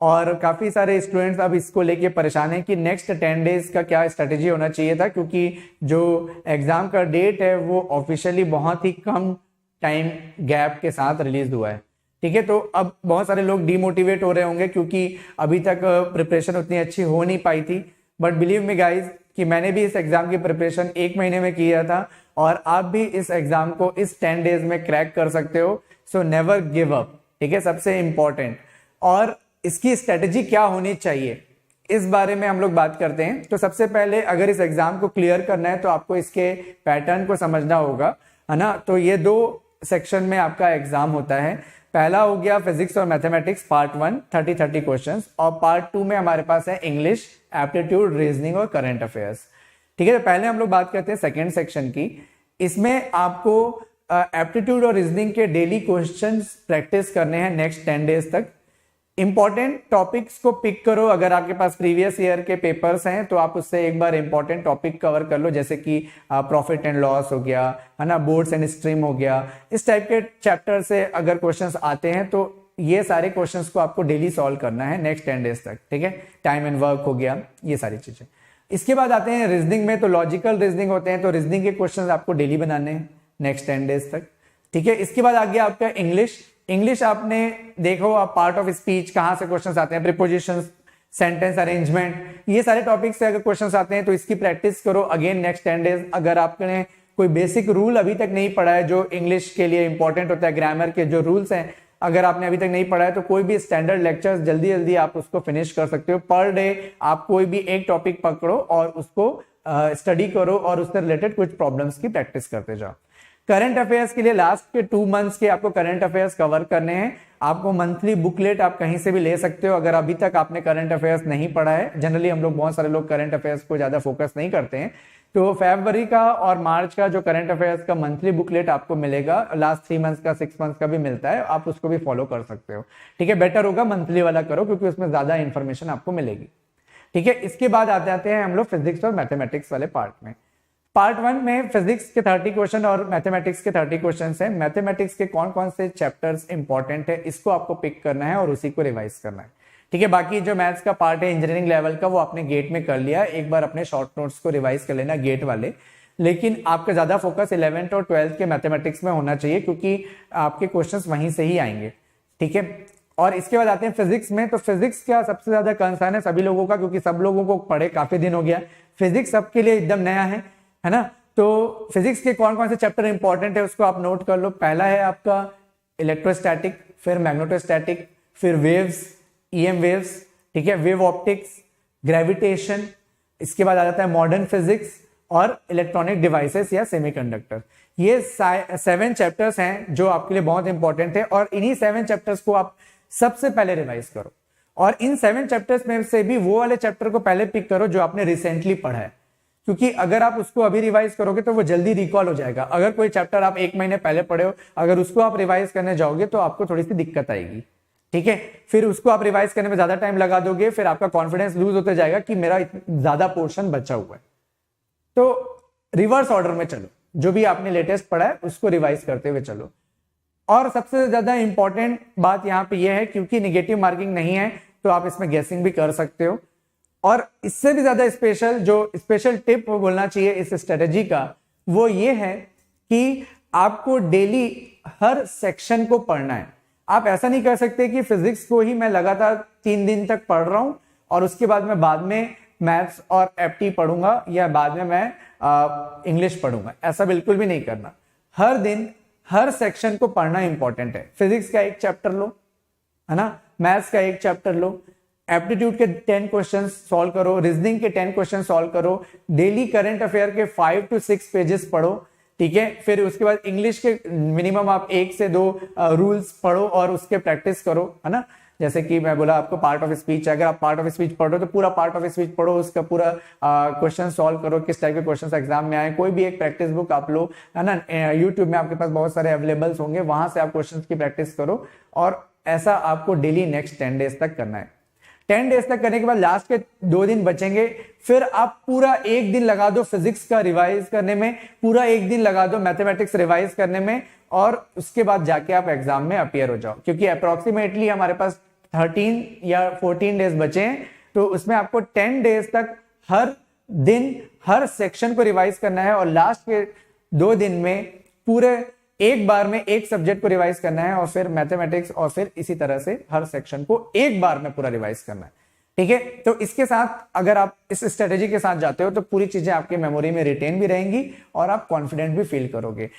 और काफी सारे स्टूडेंट्स अब इसको लेके परेशान हैं कि नेक्स्ट 10 डेज का क्या स्ट्रेटेजी होना चाहिए था, क्योंकि जो एग्जाम का डेट है वो ऑफिशियली बहुत ही कम टाइम गैप के साथ रिलीज हुआ है। ठीक है, तो अब बहुत सारे लोग डिमोटिवेट हो रहे होंगे क्योंकि अभी तक प्रिपरेशन उतनी अच्छी हो नहीं पाई थी। बट बिलीव मी गाइज कि मैंने भी इस एग्जाम की प्रिपरेशन 1 महीने में किया था और आप भी इस एग्जाम को इस 10 डेज में क्रैक कर सकते हो। So never give up. ठीक है, सबसे इंपॉर्टेंट। और इसकी स्ट्रेटेजी क्या होनी चाहिए इस बारे में हम लोग बात करते हैं। तो सबसे पहले अगर इस एग्जाम को क्लियर करना है तो आपको इसके पैटर्न को समझना होगा, है ना। तो ये 2 सेक्शन में आपका एग्जाम होता है। पहला हो गया फिजिक्स और मैथमेटिक्स पार्ट 1 30 क्वेश्चंस, और पार्ट 2 में हमारे पास है इंग्लिश, एप्टीट्यूड, रीजनिंग और करंट अफेयर्स। ठीक है, तो पहले हम लोग बात करते हैं सेकेंड सेक्शन की। इसमें आपको एप्टीट्यूड और रीजनिंग के डेली क्वेश्चंस प्रैक्टिस करने हैं नेक्स्ट 10 डेज तक। इंपॉर्टेंट टॉपिक्स को पिक करो। अगर आपके पास प्रीवियस ईयर के पेपर्स हैं तो आप उससे एक बार इंपॉर्टेंट टॉपिक कवर कर लो, जैसे कि प्रॉफिट एंड लॉस हो गया, है ना, बोर्ड्स एंड स्ट्रीम हो गया। इस टाइप के चैप्टर से अगर क्वेश्चंस आते हैं तो ये सारे क्वेश्चंस को आपको डेली सॉल्व करना है नेक्स्ट 10 डेज तक। ठीक है, टाइम एंड वर्क हो गया, ये सारी चीजें। इसके बाद आते हैं रीजनिंग में। तो लॉजिकल रीजनिंग होते हैं, तो रीजनिंग के क्वेश्चंस आपको डेली बनाने हैं नेक्स्ट 10 डेज तक। ठीक है, इसके बाद आ गया आपका इंग्लिश। इंग्लिश आपने देखो, आप पार्ट ऑफ स्पीच कहां से क्वेश्चंस आते हैं, प्रीपोजिशंस, सेंटेंस अरेंजमेंट, ये सारे टॉपिक से अगर क्वेश्चंस आते हैं तो इसकी प्रैक्टिस करो अगेन नेक्स्ट 10 डेज। अगर आपने कोई बेसिक रूल अभी तक नहीं पढ़ा है जो इंग्लिश के लिए इंपॉर्टेंट होता है, ग्रामर के जो रूल्स हैं अगर आपने अभी तक नहीं पढ़ा है तो कोई भी स्टैंडर्ड लेक्चर्स जल्दी जल्दी आप उसको फिनिश कर सकते हो। पर डे आप कोई भी एक टॉपिक पकड़ो और उसको स्टडी करो और उससे रिलेटेड कुछ प्रॉब्लम्स की प्रैक्टिस करते जाओ। करंट अफेयर्स के लिए लास्ट के 2 मंथ्स के आपको करंट अफेयर्स कवर करने हैं। आपको मंथली बुकलेट आप कहीं से भी ले सकते हो अगर अभी तक आपने करंट अफेयर्स नहीं पढ़ा है। जनरली हम लोग बहुत सारे लोग करंट अफेयर्स को ज्यादा फोकस नहीं करते हैं, तो फरवरी का और मार्च का जो करंट अफेयर्स का मंथली बुकलेट आपको मिलेगा, लास्ट 3 मंथ्स का 6 मंथ्स का भी मिलता है, आप उसको भी फॉलो कर सकते हो। ठीक है, बेटर होगा मंथली वाला करो क्योंकि उसमें ज्यादा इंफॉर्मेशन आपको मिलेगी। ठीक है, इसके बाद आते हैं हम लोग फिजिक्स और मैथमेटिक्स वाले पार्ट में। पार्ट 1 में फिजिक्स के 30 क्वेश्चन और मैथमेटिक्स के 30 क्वेश्चन है। मैथमेटिक्स के कौन कौन से चैप्टर्स इंपॉर्टेंट है इसको आपको पिक करना है और उसी को रिवाइज करना है। ठीक है, बाकी जो मैथ्स का पार्ट है इंजीनियरिंग लेवल का वो आपने गेट में कर लिया, एक बार अपने शॉर्ट नोट्स को रिवाइज कर लेना गेट वाले। लेकिन आपका ज्यादा फोकस 11th और 12th के मैथमेटिक्स में होना चाहिए क्योंकि आपके क्वेश्चंस वहीं से ही आएंगे। ठीक है, और इसके बाद आते हैं फिजिक्स में। तो फिजिक्स का सबसे ज्यादा कंसर्न है सभी लोगों का, क्योंकि सब लोगों को पढ़े काफी दिन हो गया। फिजिक्स सबके लिए एकदम नया है ना। तो फिजिक्स के कौन कौन से चैप्टर इंपॉर्टेंट है उसको आप नोट कर लो। पहला है आपका इलेक्ट्रोस्टैटिक, फिर मैग्नेटोस्टैटिक, फिर वेव्स, ईएम वेव्स, ठीक है, वेव ऑप्टिक्स, ग्रेविटेशन। इसके बाद आ जाता है मॉडर्न फिजिक्स और इलेक्ट्रॉनिक डिवाइसेस या सेमीकंडक्टर। ये 7 चैप्टर्स हैं जो आपके लिए बहुत इंपॉर्टेंट है और इन्हीं 7 चैप्टर्स को आप सबसे पहले रिवाइज करो। और इन 7 चैप्टर्स में से भी वो वाले चैप्टर को पहले पिक करो जो आपने रिसेंटली पढ़ा है, क्योंकि अगर आप उसको अभी रिवाइज करोगे तो वो जल्दी रिकॉल हो जाएगा। अगर कोई चैप्टर आप 1 महीने पहले पढ़े हो, अगर उसको आप रिवाइज करने जाओगे तो आपको थोड़ी सी दिक्कत आएगी। ठीक है, फिर उसको आप रिवाइज करने में ज्यादा टाइम लगा दोगे, फिर आपका कॉन्फिडेंस लूज होते जाएगा कि मेरा ज्यादा पोर्शन बचा हुआ है। तो रिवर्स ऑर्डर में चलो, जो भी आपने लेटेस्ट पढ़ा है उसको रिवाइज करते हुए चलो। और सबसे ज्यादा इंपॉर्टेंट बात यहाँ पे यह है, क्योंकि निगेटिव मार्किंग नहीं है तो आप इसमें गेसिंग भी कर सकते हो। और इससे भी ज्यादा स्पेशल टिप बोलना चाहिए इस स्ट्रेटेजी का, वो ये है कि आपको डेली हर सेक्शन को पढ़ना है। आप ऐसा नहीं कर सकते कि फिजिक्स को ही मैं लगातार 3 दिन तक पढ़ रहा हूं और उसके बाद में मैथ्स और एप्टी पढ़ूंगा या बाद में मैं इंग्लिश पढ़ूंगा। ऐसा बिल्कुल भी नहीं करना। हर दिन हर सेक्शन को पढ़ना इंपॉर्टेंट है। फिजिक्स का एक चैप्टर लो, है ना, मैथ्स का एक चैप्टर लो, एप्टीट्यूड के 10 क्वेश्चन सॉल्व करो, रीजनिंग के 10 क्वेश्चन सॉल्व करो, डेली करंट अफेयर के 5 to 6 पेजेस पढ़ो। ठीक है, फिर उसके बाद इंग्लिश के मिनिमम आप 1 से 2 रूल्स पढ़ो और उसके प्रैक्टिस करो, है ना। जैसे कि मैं बोला आपको पार्ट ऑफ स्पीच, अगर आप पार्ट ऑफ स्पीच पढ़ रहे हो तो पूरा पार्ट ऑफ स्पीच पढ़ो, उसका पूरा क्वेश्चन सॉल्व करो, किस टाइप के क्वेश्चन एग्जाम में आए। कोई भी एक प्रैक्टिस बुक आप लो, है ना, यूट्यूब में आपके पास बहुत सारे अवेलेबल्स होंगे, वहां से आप क्वेश्चन की प्रैक्टिस करो। और ऐसा आपको डेली नेक्स्ट 10 डेज तक करना है। 10 डेज तक करने के बाद लास्ट के 2 दिन बचेंगे, फिर आप पूरा 1 दिन लगा दो फिजिक्स का रिवाइज करने में, पूरा 1 दिन लगा दो मैथमेटिक्स रिवाइज करने में, और उसके बाद जाके आप एग्जाम में अपीयर हो जाओ। क्योंकि अप्रोक्सीमेटली हमारे पास 13 या 14 डेज बचे हैं, तो उसमें आपको 10 डेज तक हर दिन हर सेक्शन को रिवाइज करना है और लास्ट के 2 दिन में पूरे एक बार में एक सब्जेक्ट को रिवाइज करना है और फिर मैथमेटिक्स और फिर इसी तरह से हर सेक्शन को एक बार में पूरा रिवाइज करना है। ठीक है, तो इसके साथ अगर आप इस स्ट्रेटेजी के साथ जाते हो तो पूरी चीजें आपके मेमोरी में रिटेन भी रहेंगी और आप कॉन्फिडेंट भी फील करोगे।